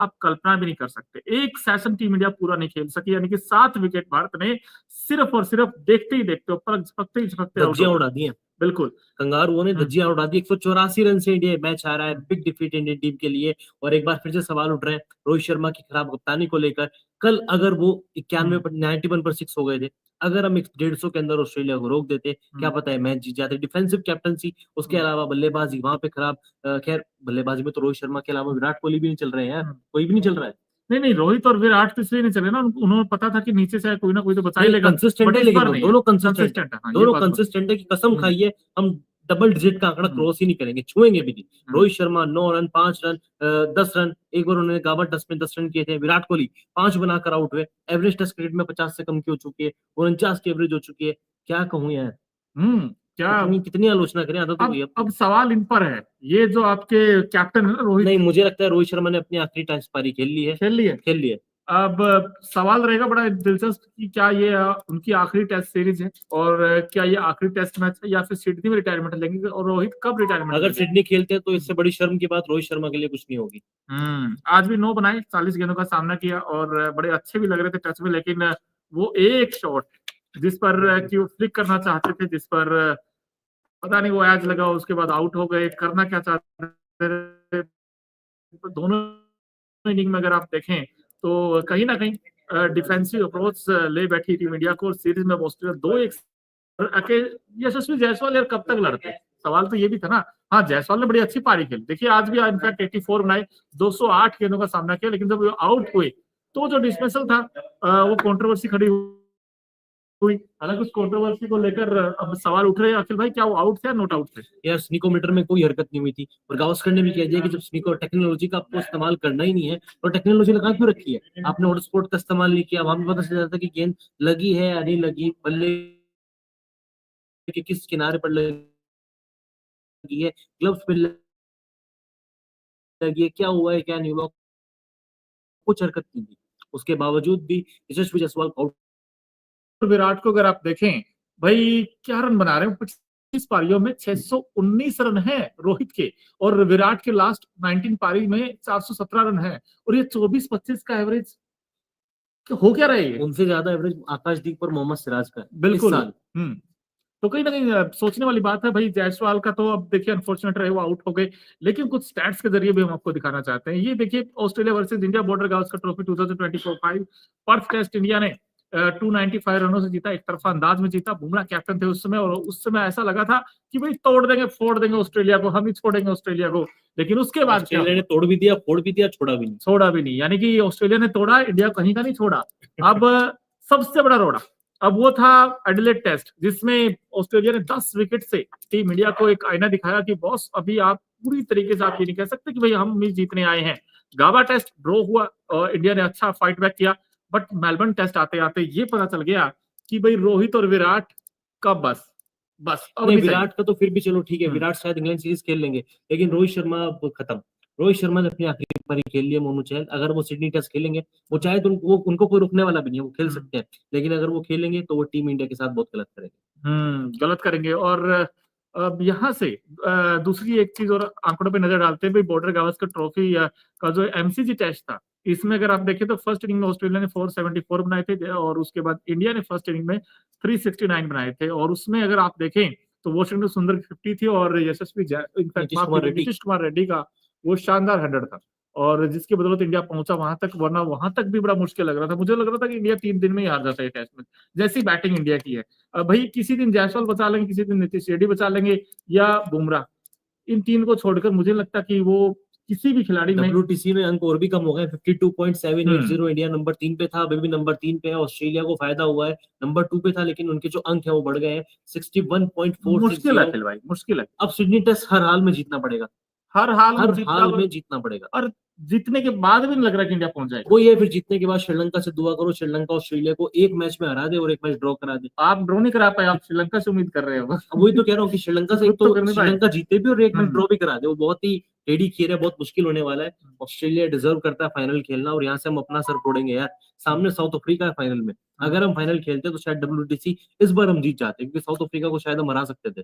आप कल्पना भी नहीं कर सकते। एक सेशन टीम इंडिया पूरा नहीं खेल सकी, यानी कि 7 विकेट भारत ने सिर्फ और सिर्फ देखते ही देखते ऊपर झपकते ही झपकते आउट धज्जियां हो उड़ा गए। दी हैं बिल्कुल। कंगारुओं ने, धज्जियां उड़ा दी। 184 रन से इंडिया मैच हारा है, बिग डिफीट इंडियन टीम के लिए। और एक बार फिर से सवाल उठ रहे हैं रोहित शर्मा की खराब कप्तानी को लेकर। कल अगर वो 91 पर 6 हो गए थे, अगर हम 150 के अंदर ऑस्ट्रेलिया को रोक देते, क्या पता है मैच जीत जाते। डिफेंसिव कैप्टनसी, उसके अलावा बल्लेबाजी वहां पे खराब। खैर बल्लेबाजी में तो रोहित शर्मा के अलावा विराट कोहली भी नहीं चल रहे हैं यार, कोई भी नहीं चल रहा है। नहीं नहीं, रोहित और विराट तो इसलिए नहीं चले ना, उन्होंने पता था कि नीचे से कोई ना कोई तो बचा ही नहीं लेगा। कंसिस्टेंट बट है, इस लेकिन बार वो नहीं है, दोनों कंसिस्टेंट है, कंसिस्टेंट है। हाँ, ये दोनों बात कंसिस्टेंट है कि कसम हम्म, खाइए हम डबल डिजिट का आंकड़ा क्रॉस ही नहीं करेंगे, छुएंगे भी नहीं। Rohit Sharma 9 run, 5 run, 10 run, एक बार उन्होंने गाबा टेस्ट में 10 रन किए थे। विराट कोहली 5 बनाकर आउट हुए। एवरेज टेस्ट क्रिकेट में 50 से कम की हो चुकी है, 49 की एवरेज हो चुकी है। क्या कहूँ यार, क्या। कितनी कितनी आलोचना करें आदतों की अब अपनी। सवाल इन पर है, ये जो आपके कैप्टन है ना रोहित, नहीं मुझे लगता है रोहित शर्मा ने अपनी आखिरी टेस्ट पारी खेल ली है, खेल लिए। खेल ली है। अब सवाल रहेगा बड़ा दिलचस्प कि क्या ये उनकी आखिरी टेस्ट सीरीज है, और क्या ये आखिरी टेस्ट मैच है, या फिर सिडनी में रिटायरमेंट लेंगे, और रोहित कब रिटायरमेंट अगर लेंगे। सिडनी खेलते हैं तो इससे बड़ी शर्म की बात रोहित शर्मा के लिए कुछ नहीं होगी। आज भी 9 बनाए, 40 गेंदों का सामना किया, और बड़े अच्छे भी लग रहे थे टच में, लेकिन वो एक शॉट जिस पर कि वो फ्लिक करना चाहते थे, जिस पर पता नहीं वो एज लगा, उसके बाद आउट हो गए। करना क्या चाहते थे, तो दोनों इनिंग में अगर आप देखें तो कहीं ना कहीं डिफेंसिव अप्रोच ले बैठी टीम इंडिया को, और सीरीज में ऑस्ट्रेलिया 2-1 यशस्वी जायसवाल यार कब तक लड़ते, सवाल तो ये भी था ना। हाँ, जायसवाल ने बड़ी अच्छी पारी खेली, देखिए आज भी इनफैक्ट 84 बनाए, 208 गेंदों का सामना किया, लेकिन जब आउट हुए तो जो डिस्मिसल था वो कंट्रोवर्सी खड़ी हुई। हालांकि उस कंट्रोवर्सी को लेकर अब सवाल उठ रहे हैं, अखिल भाई क्या वो आउट थे या नॉट आउट थे। यार स्नीकोमीटर में कोई हरकत नहीं हुई थी, और गावस्कर ने भी कह दिया कि जब स्नीको टेक्नोलॉजी का आपको इस्तेमाल करना ही नहीं है तो टेक्नोलॉजी लगा क्यों रखी है आपने। हॉटस्पॉट का इस्तेमाल नहीं किया, वहां भी पता चल जाता कि गेंद लगी है या नहीं लगी, बल्ले के किस किनारे पर लगी है, ग्लव्स पे लगी है, क्या हुआ है क्या नहीं हुआ, कुछ हरकत नहीं थी। उसके बावजूद भी यशस्वी जायसवाल आउट। विराट को अगर आप देखें, भाई क्या रन बना रहे हैं 25 पारियों में, 619 रन है रोहित के, और विराट के लास्ट 19 पारी में 417 रन है, और ये 24-25 का एवरेज हो क्या रहा है ये। उनसे ज्यादा एवरेज आकाशदीप और मोहम्मद सिराज का है इस बिल्कुल। साल। हम्म। तो कहीं ना कहीं सोचने वाली बात है भाई। जायसवाल का तो अब देखिए अनफॉर्चुनेट रहे, वो आउट हो गए, लेकिन कुछ स्टैट्स के जरिए भी हम आपको दिखाना चाहते हैं। ये देखिए Australia versus India Border Gavaskar trophy 2024 Perth test India ने 295 रनों से जीता, एक तरफा अंदाज में जीता। बुमराह कैप्टन थे उस समय, और उस समय ऐसा लगा था कि भाई तोड़ देंगे फोड़ देंगे ऑस्ट्रेलिया को, हम ही छोड़ेंगे ऑस्ट्रेलिया को। लेकिन उसके बाद क्या ऑस्ट्रेलिया ने तोड़ भी दिया, फोड़ भी दिया, छोड़ा भी नहीं। छोड़ा भी नहीं, यानी कि ऑस्ट्रेलिया ने तोड़ा, इंडिया कहीं का नहीं छोड़ा। अब सबसे बड़ा रोड़ा अब वो था एडिलेड टेस्ट, जिसमें ऑस्ट्रेलिया ने 10 विकेट से टीम इंडिया को एक आईना दिखाया कि बॉस अभी आप पूरी तरीके से आप ये नहीं कह सकते कि भाई हम भी जीतने आए हैं। गाबा टेस्ट ड्रॉ हुआ और इंडिया ने अच्छा फाइट बैक किया, बट मेलबर्न टेस्ट आते आते ये पता चल गया कि भाई रोहित और विराट का बस बस अब नहीं नहीं सही। विराट का तो फिर भी चलो ठीक है, विराट शायद इंग्लैंड सीरीज खेल लेंगे, लेकिन रोहित शर्मा अब खत्म। रोहित शर्मा ने अपनी आखिरी पारी खेल ली है। मोनू चहल अगर वो सिडनी टेस्ट खेलेंगे, वो चाहे तो वो उनको कोई रोकने वाला भी नहीं है, वो खेल सकते हैं, लेकिन अगर वो खेलेंगे तो वो टीम इंडिया के साथ बहुत गलत करेंगे। गलत करेंगे। और अब यहाँ से दूसरी एक चीज और आंकड़ों पे नजर डालते हैं भाई, बॉर्डर गावस्कर ट्रॉफी का जो एमसीजी टेस्ट था, इसमें अगर आप देखें तो फर्स्ट इनिंग में ऑस्ट्रेलिया ने 474 बनाए थे, और उसके बाद इंडिया ने फर्स्ट इनिंग में 369 बनाए थे। और उसमें अगर आप देखें तो वॉशिंगटन सुंदर की 50 थी, और यशस्वी इनफैक्ट नीतीश कुमार रेड्डी का वो शानदार 100 था, और जिसकी बदौलत इंडिया पहुंचा वहां तक, वरना वहां तक भी बड़ा मुश्किल लग रहा था। मुझे लग रहा था कि इंडिया 3 दिन में ही हार जाता है टेस्ट में, जैसी बैटिंग इंडिया की है। भाई किसी दिन जायसवाल बचा लेंगे, किसी दिन नीतीश रेड्डी बचा लेंगे, या बुमराह, इन तीन को छोड़कर मुझे लगता कि वो किसी भी खिलाड़ी में WTC में अंक और भी कम हो गए, 52.780। इंडिया नंबर 3 पे था, अभी भी नंबर 3 पे है। ऑस्ट्रेलिया को फायदा हुआ है, नंबर 2 पे था, लेकिन उनके जो अंक है वो बढ़ गए हैं 61.460। मुश्किल है भाई, मुश्किल है। अब सिडनी टेस्ट हर हाल में जीतना पड़ेगा, हर हाल हर में हाल में जीतना पड़ेगा। और जीतने के बाद भी नहीं लग रहा कि इंडिया पहुंच जाएगा। वो ये फिर जीतने के बाद श्रीलंका से दुआ करो, श्रीलंका ऑस्ट्रेलिया को एक मैच में हरा दे और एक मैच ड्रॉ करा दे। आप ड्रॉ नहीं करा पाए, आप श्रीलंका से उम्मीद कर रहे हो। वही तो कह रहा हूँ कि श्रीलंका से एक तो तो श्रीलंका जीते भी और एक मैच ड्रॉ भी करा दे, वो बहुत ही टेढ़ी खीर है, बहुत मुश्किल होने वाला है। ऑस्ट्रेलिया डिजर्व करता है फाइनल खेलना, और यहाँ से हम अपना सर फोड़ेंगे यार। सामने साउथ अफ्रीका है फाइनल में, अगर हम फाइनल खेलते तो शायद WTC इस बार हम जीत जाते, क्योंकि साउथ अफ्रीका को शायद हम हरा सकते थे।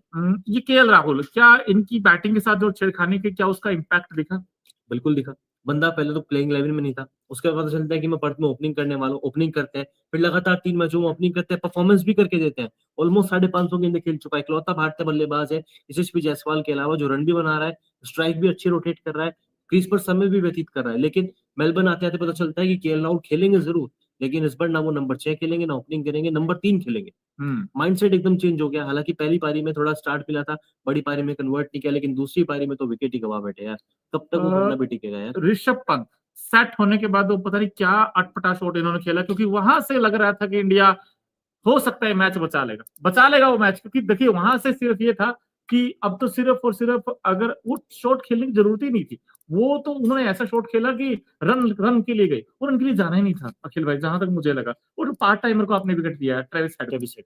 ये KL राहुल क्या इनकी बैटिंग के साथ जो छेड़खानी की, क्या उसका इम्पैक्ट दिखा। बिल्कुल दिखा। बंदा पहले तो प्लेइंग 11 में नहीं था, उसके बाद पता चलता है कि मैं पर्थ में ओपनिंग करने वाला हूँ, ओपनिंग करते हैं, फिर लगातार 3 मैचों में ओपनिंग करते हैं, परफॉर्मेंस भी करके देते हैं। ऑलमोस्ट 550 गेंदें खेल चुका है, इकलौता भारतीय बल्लेबाज है यशस्वी जायसवाल के अलावा जो रन भी बना रहा है, स्ट्राइक भी अच्छी रोटेट कर रहा है, क्रीज पर समय भी व्यतीत कर रहा है। लेकिन मेलबर्न आते-आते पता चलता है कि केएल राहुल खेलेंगे ज़रूर, लेकिन इस बार ना वो नंबर 6 खेलेंगे, ना ओपनिंग करेंगे, नंबर 3 खेलेंगे। माइंडसेट एकदम चेंज हो गया। हालाँकि पहली पारी में थोड़ा स्टार्ट मिला था, बड़ी पारी में कन्वर्ट नहीं किया, लेकिन दूसरी पारी में तो विकेट ही गँवा बैठे यार। कब तक वो बंदा भी टिकेगा यार? ऋषभ पंत सेट होने के बाद वो पता नहीं क्या अटपटा शॉट इन्होंने खेला, क्योंकि वहां से लग रहा था कि इंडिया हो सकता है मैच बचा लेगा वो मैच, क्योंकि देखिए वहां से सिर्फ ये था कि अब तो सिर्फ और सिर्फ अगर वो शॉट खेलने की जरूरत ही नहीं थी, वो तो उन्होंने ऐसा शॉट खेला कि रन रन के लिए गई और उनके लिए जाना ही नहीं था अखिल भाई, जहां तक मुझे लगा। और पार्ट टाइमर को आपने विकेट दिया है, ट्रेविस हेड। Travis head.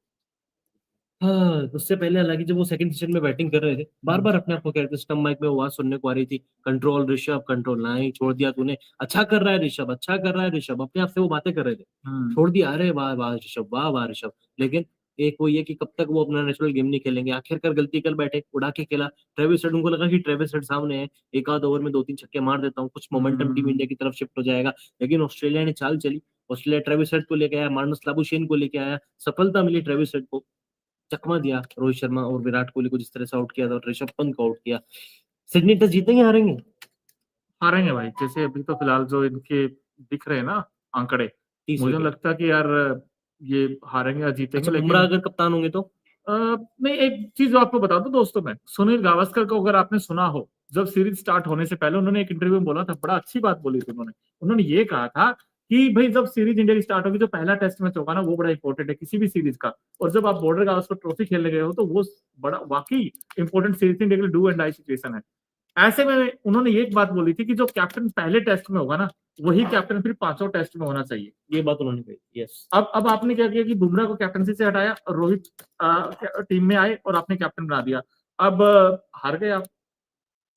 हाँ, उससे पहले हालाँकि जब वो सेकंड सेशन में बैटिंग कर रहे थे, बार-बार अपने आप को कह रहे थे, स्टंप माइक में वो आवाज़ सुनने को आ रही थी, कंट्रोल ऋषभ, कंट्रोल नहीं, छोड़ दिया तूने, अच्छा कर रहा है ऋषभ, अच्छा कर रहा है ऋषभ, अपने आप से वो बातें कर रहे थे। छोड़ दिया, अरे वाह, वाह ऋषभ, वाह, वाह ऋषभ। लेकिन एक वो ये कि कब तक वो अपना नेचुरल गेम नहीं खेलेंगे, आखिरकार गलती कर बैठे, उड़ा के खेला। ट्रेविस हेड, उनको लगा कि ट्रेविस हेड सामने है, एक आध ओवर में 2-3 छक्के मार देता हूँ, कुछ मोमेंटम टीम इंडिया की तरफ शिफ्ट हो जाएगा। लेकिन ऑस्ट्रेलिया ने चाल चली, ऑस्ट्रेलिया ट्रेविस हेड को लेके आया, मार्नस लाबुशेन को लेके आया, सफलता मिली ट्रेविस हेड को। चकमा दिया रोहित शर्मा और विराट कोहली को जिस तरह से आउट किया था और ऋषभ पंत को आउट किया। सिडनी टेस्ट जीतेंगे हारेंगे? हारेंगे भाई, जैसे अभी तो फिलहाल जो इनके दिख रहे हैं ना आंकड़े, 30 मुझे विकेट। लगता है कि यार ये हारेंगे या जीतेंगे। अच्छा, बुमराह लेकिन अगर कप्तान होंगे तो? नहीं, एक चीज आपको बता दूं दोस्तों, मैं सुनील गावस्कर को अगर आपने सुना हो, जब सीरीज स्टार्ट होने से पहले उन्होंने एक इंटरव्यू में बोला था, बड़ा अच्छी बात बोली थी उन्होंने। उन्होंने ये कहा था कि भाई जब सीरीज इंडिया की स्टार्ट होगी, जो पहला टेस्ट मैच होगा ना वो बड़ा इंपॉर्टेंट है किसी भी सीरीज का, और जब आप बॉर्डर गावस्कर ट्रॉफी खेलने गए हो तो वो बड़ा वाकई इंपॉर्टेंट सीरीज इंडिया के लिए डू एंड डाई सिचुएशन है। ऐसे में उन्होंने एक बात बोली थी कि जो कैप्टन पहले टेस्ट में होगा ना, वही कैप्टन फिर पांचों टेस्ट में होना चाहिए। ये बात उन्होंने कही, यस। अब आपने क्या किया कि बुमराह को कैप्टनसी से हटाया और रोहित टीम में आए और आपने कैप्टन बना दिया। अब हार गए आप,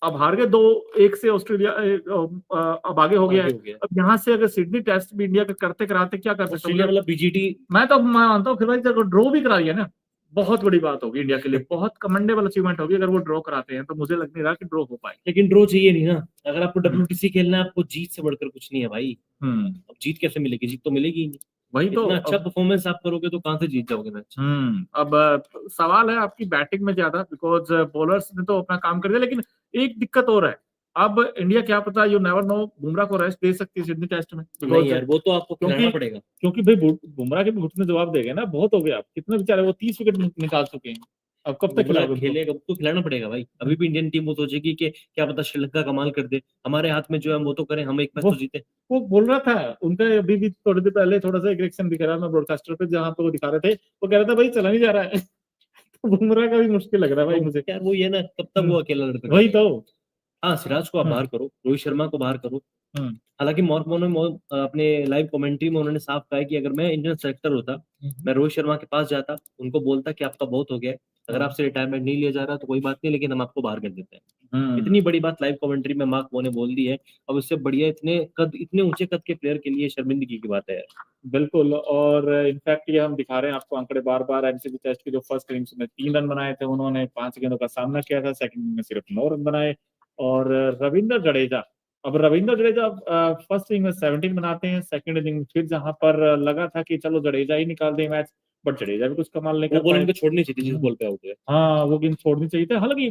अब हार गए 2-1 से ऑस्ट्रेलिया, अब आगे हो गया है। आगे हो गया। अब यहाँ से अगर सिडनी टेस्ट भी इंडिया का करते कराते क्या करते ऑस्ट्रेलिया वाला बीजीटी। मैं तो मानता हूँ फिर भाई अगर ड्रॉ भी करा दिया ना, बहुत बड़ी बात होगी इंडिया के लिए, बहुत कमेंडेबल अचीवमेंट होगी अगर वो ड्रॉ कराते हैं, तो मुझे लग नहीं रहा कि ड्रॉ हो पाए। लेकिन ड्रॉ चाहिए नहीं ना, अगर आपको WTC खेलना है, आपको जीत से बढ़कर कुछ नहीं है भाई। अब जीत कैसे मिलेगी? जीत तो मिलेगी ही नहीं। वही तो। इतना अच्छा परफॉर्मेंस आप करोगे तो कहां से जीत जाओगे मैच? अब सवाल है आपकी बैटिंग में ज्यादा, बिकॉज बॉलर्स ने तो अपना काम कर दिया, लेकिन एक दिक्कत और है। अब इंडिया क्या पता, यू नेवर नो, बुमराह को रेस्ट दे सकती है सिडनी टेस्ट में, नहीं यार, वो तो आपको खिलाना पड़ेगा। क्योंकि भाई बुमराह के भी घुटने जवाब देंगे ना, बहुत हो गया, आप कितने बेचारे वो 30 विकेट निकाल चुके हैं, अब कब तक बुमराह खिलाओगे उनको? खेलेगा, उसको खिलाना पड़ेगा भाई। अभी भी इंडियन टीम वो सोचेगी कि क्या पता श्रीलंका कमाल कर दे, हमारे हाथ में जो है हम वो तो करें, हम एक मैच तो जीते। वो बोल रहा था उनका अभी भी थोड़ी देर पहले थोड़ा सा एक रिएक्शन दिख रहा है, मैं ब्रॉडकास्टर पे जहां पे वो दिखा रहे थे, वो कह रहा था भाई चला नहीं जा रहा है। तो बुमराह का भी मुश्किल लग रहा है भाई तो मुझे। यार वो ये ना, कब तक वो अकेला लड़का वही करेगा? तो। हाँ, सिराज को आप बाहर करो, रोहित शर्मा को बाहर करो। हालांकि मॉर्क ने अपने लाइव कमेंट्री में उन्होंने साफ कहा है कि अगर मैं इंडियन सेलेक्टर होता, मैं रोहित शर्मा के पास जाता, उनको बोलता कि आपका बहुत हो गया है, अगर आपसे रिटायरमेंट नहीं लिया जा रहा तो कोई बात नहीं, लेकिन हम आपको बाहर कर देते हैं। इतनी बड़ी बात लाइव कमेंट्री में मार्क ने बोल दी है। अब इससे बढ़िया इतने ऊंचे कद के प्लेयर के लिए शर्मिंदगी की बात है यार। बिल्कुल, और इनफैक्ट ये हम दिखा रहे हैं आपको आंकड़े बार बार, एमसीसी टेस्ट की जो फर्स्ट इनिंग्स में 3 रन बनाए थे उन्होंने, 5 गेंदों का सामना किया था, सेकंड इनिंग में सिर्फ 9 रन बनाए। और रविंद्र जडेजा, अब रविंद्र जडेजा फर्स्ट इनिंग में 17 बनाते हैं, सेकंड इनिंग फिर जहां पर लगा था कि चलो जडेजा ही निकाल दे मैच, बट जडेजा भी कुछ कमाल नहीं वो कर बॉल पाए। उनको छोड़नी चाहिए जिस बॉल पे आउट हुए। हाँ, वो गेंद छोड़नी चाहिए थी, हालांकि